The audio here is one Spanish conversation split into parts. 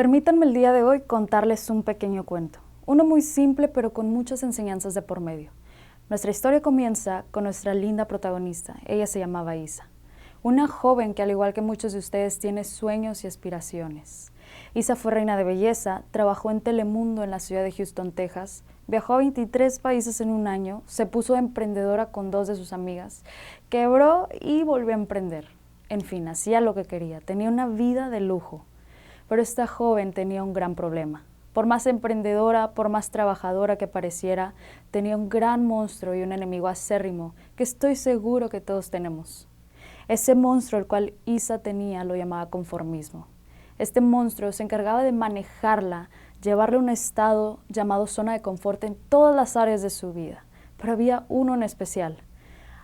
Permítanme el día de hoy contarles un pequeño cuento, uno muy simple pero con muchas enseñanzas de por medio. Nuestra historia comienza con nuestra linda protagonista, ella se llamaba Isa, una joven que al igual que muchos de ustedes tiene sueños y aspiraciones. Isa fue reina de belleza, trabajó en Telemundo en la ciudad de Houston, Texas, viajó a 23 países en un año, se puso emprendedora con 2 de sus amigas, quebró y volvió a emprender. En fin, hacía lo que quería, tenía una vida de lujo. Pero esta joven tenía un gran problema. Por más emprendedora, por más trabajadora que pareciera, tenía un gran monstruo y un enemigo acérrimo que estoy seguro que todos tenemos. Ese monstruo el cual Isa tenía lo llamaba conformismo. Este monstruo se encargaba de manejarla, llevarle a un estado llamado zona de confort en todas las áreas de su vida. Pero había uno en especial.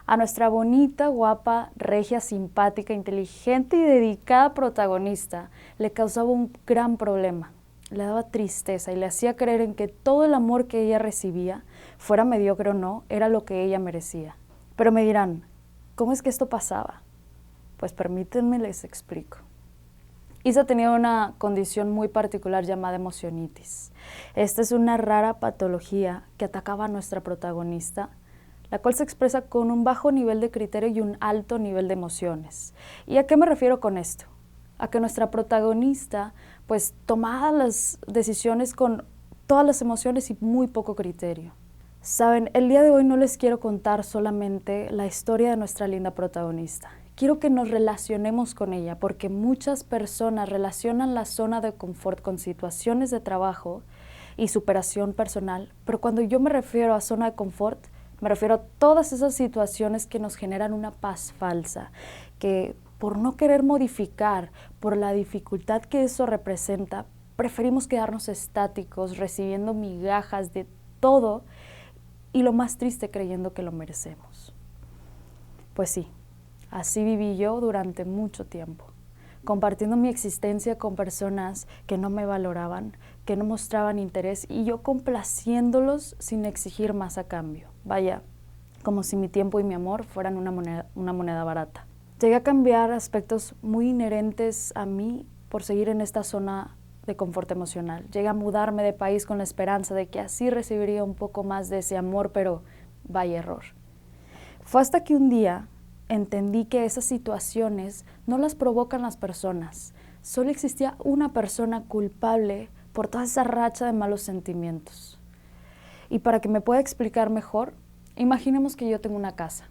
A nuestra bonita, guapa, regia, simpática, inteligente y dedicada protagonista le causaba un gran problema. Le daba tristeza y le hacía creer en que todo el amor que ella recibía, fuera mediocre o no, era lo que ella merecía. Pero me dirán, ¿cómo es que esto pasaba? Pues permítanme les explico. Isa tenía una condición muy particular llamada emocionitis. Esta es una rara patología que atacaba a nuestra protagonista, la cual se expresa con un bajo nivel de criterio y un alto nivel de emociones. ¿Y a qué me refiero con esto? A que nuestra protagonista pues tomaba las decisiones con todas las emociones y muy poco criterio. Saben, el día de hoy no les quiero contar solamente la historia de nuestra linda protagonista. Quiero que nos relacionemos con ella porque muchas personas relacionan la zona de confort con situaciones de trabajo y superación personal, pero cuando yo me refiero a zona de confort, me refiero a todas esas situaciones que nos generan una paz falsa, que por no querer modificar, por la dificultad que eso representa, preferimos quedarnos estáticos, recibiendo migajas de todo y lo más triste creyendo que lo merecemos. Pues sí, así viví yo durante mucho tiempo, compartiendo mi existencia con personas que no me valoraban, que no mostraban interés y yo complaciéndolos sin exigir más a cambio. Vaya, como si mi tiempo y mi amor fueran una moneda barata. Llegué a cambiar aspectos muy inherentes a mí por seguir en esta zona de confort emocional. Llegué a mudarme de país con la esperanza de que así recibiría un poco más de ese amor, pero vaya error. Fue hasta que un día entendí que esas situaciones no las provocan las personas. Solo existía una persona culpable por toda esa racha de malos sentimientos. Y para que me pueda explicar mejor, imaginemos que yo tengo una casa.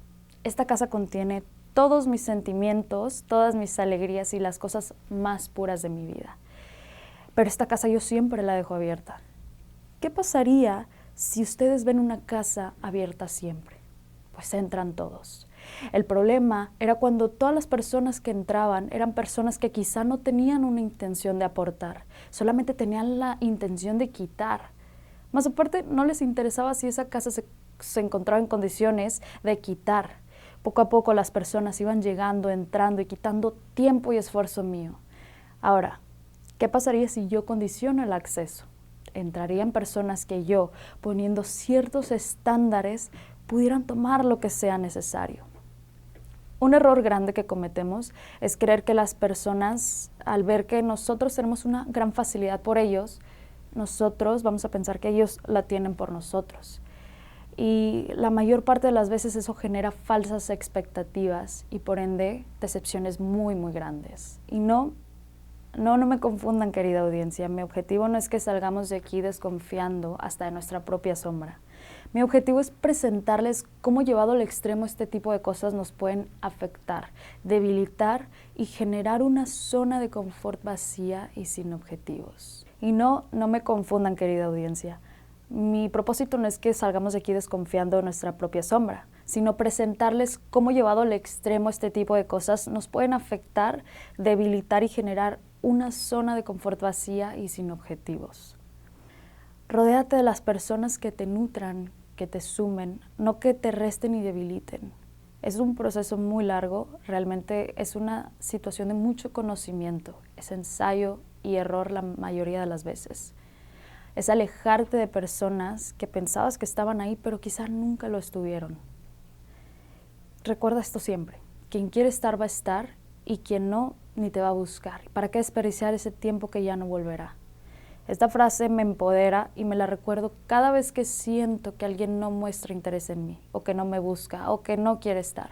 Esta casa contiene todos mis sentimientos, todas mis alegrías y las cosas más puras de mi vida. Pero esta casa yo siempre la dejo abierta. ¿Qué pasaría si ustedes ven una casa abierta siempre? Pues entran todos. El problema era cuando todas las personas que entraban eran personas que quizá no tenían una intención de aportar, solamente tenían la intención de quitar. Más aparte, no les interesaba si esa casa se encontraba en condiciones de quitar. Poco a poco las personas iban llegando, entrando y quitando tiempo y esfuerzo mío. Ahora, ¿qué pasaría si yo condiciono el acceso? Entrarían personas que yo, poniendo ciertos estándares, pudieran tomar lo que sea necesario. Un error grande que cometemos es creer que las personas, al ver que nosotros tenemos una gran facilidad por ellos, nosotros vamos a pensar que ellos la tienen por nosotros. Y la mayor parte de las veces eso genera falsas expectativas y por ende decepciones muy, muy grandes. Y no me confundan, querida audiencia. Mi objetivo no es que salgamos de aquí desconfiando hasta de nuestra propia sombra. Mi objetivo es presentarles cómo llevado al extremo este tipo de cosas nos pueden afectar, debilitar y generar una zona de confort vacía y sin objetivos. Y no me confundan, querida audiencia. Mi propósito no es que salgamos de aquí desconfiando de nuestra propia sombra, sino presentarles cómo llevado al extremo este tipo de cosas nos pueden afectar, debilitar y generar una zona de confort vacía y sin objetivos. Rodéate de las personas que te nutran, que te sumen, no que te resten y debiliten. Es un proceso muy largo, realmente es una situación de mucho conocimiento, es ensayo y error la mayoría de las veces. Es alejarte de personas que pensabas que estaban ahí, pero quizá nunca lo estuvieron. Recuerda esto siempre, quien quiere estar va a estar y quien no ni te va a buscar. ¿Para qué desperdiciar ese tiempo que ya no volverá? Esta frase me empodera y me la recuerdo cada vez que siento que alguien no muestra interés en mí, o que no me busca, o que no quiere estar.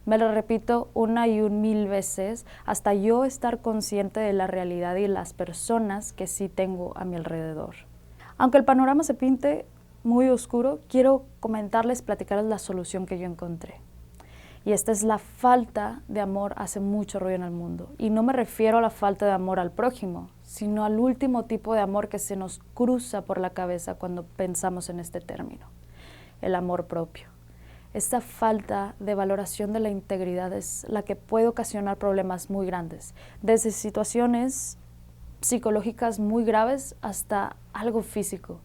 Me lo repito una y un mil veces hasta yo estar consciente de la realidad y las personas que sí tengo a mi alrededor. Aunque el panorama se pinte muy oscuro, quiero platicarles la solución que yo encontré. Y esta es: la falta de amor hace mucho ruido en el mundo. Y no me refiero a la falta de amor al prójimo, sino al último tipo de amor que se nos cruza por la cabeza cuando pensamos en este término: el amor propio. Esta falta de valoración de la integridad es la que puede ocasionar problemas muy grandes, desde situaciones psicológicas muy graves hasta algo físico.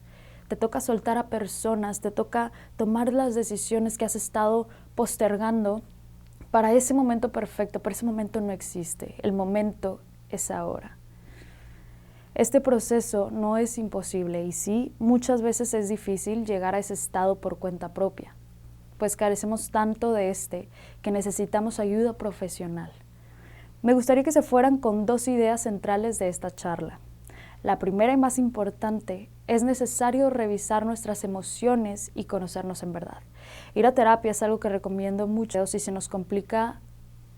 Te toca soltar a personas, te toca tomar las decisiones que has estado postergando para ese momento perfecto, pero ese momento no existe, el momento es ahora. Este proceso no es imposible y sí, muchas veces es difícil llegar a ese estado por cuenta propia, pues carecemos tanto de que necesitamos ayuda profesional. Me gustaría que se fueran con 2 ideas centrales de esta charla. La primera y más importante: es necesario revisar nuestras emociones y conocernos en verdad. Ir a terapia es algo que recomiendo mucho si se nos complica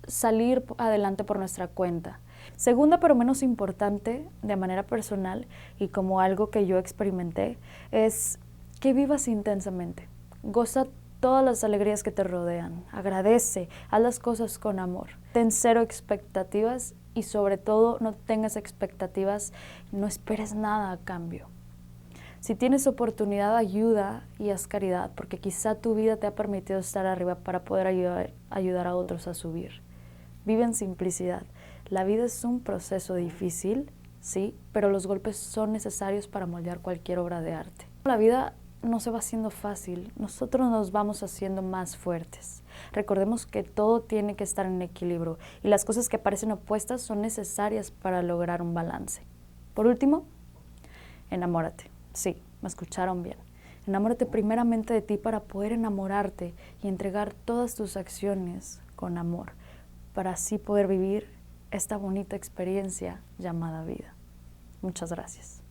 salir adelante por nuestra cuenta. Segunda, pero menos importante, de manera personal y como algo que yo experimenté, es que vivas intensamente. Goza todas las alegrías que te rodean. Agradece, haz las cosas con amor. Ten 0 expectativas y sobre todo no tengas expectativas, no esperes nada a cambio. Si tienes oportunidad, ayuda y haz caridad, porque quizá tu vida te ha permitido estar arriba para poder ayudar a otros a subir. Vive en simplicidad. La vida es un proceso difícil, sí, pero los golpes son necesarios para moldear cualquier obra de arte. La vida no se va haciendo fácil, nosotros nos vamos haciendo más fuertes. Recordemos que todo tiene que estar en equilibrio y las cosas que parecen opuestas son necesarias para lograr un balance. Por último, enamórate. Sí, me escucharon bien. Enamórate primeramente de ti para poder enamorarte y entregar todas tus acciones con amor, para así poder vivir esta bonita experiencia llamada vida. Muchas gracias.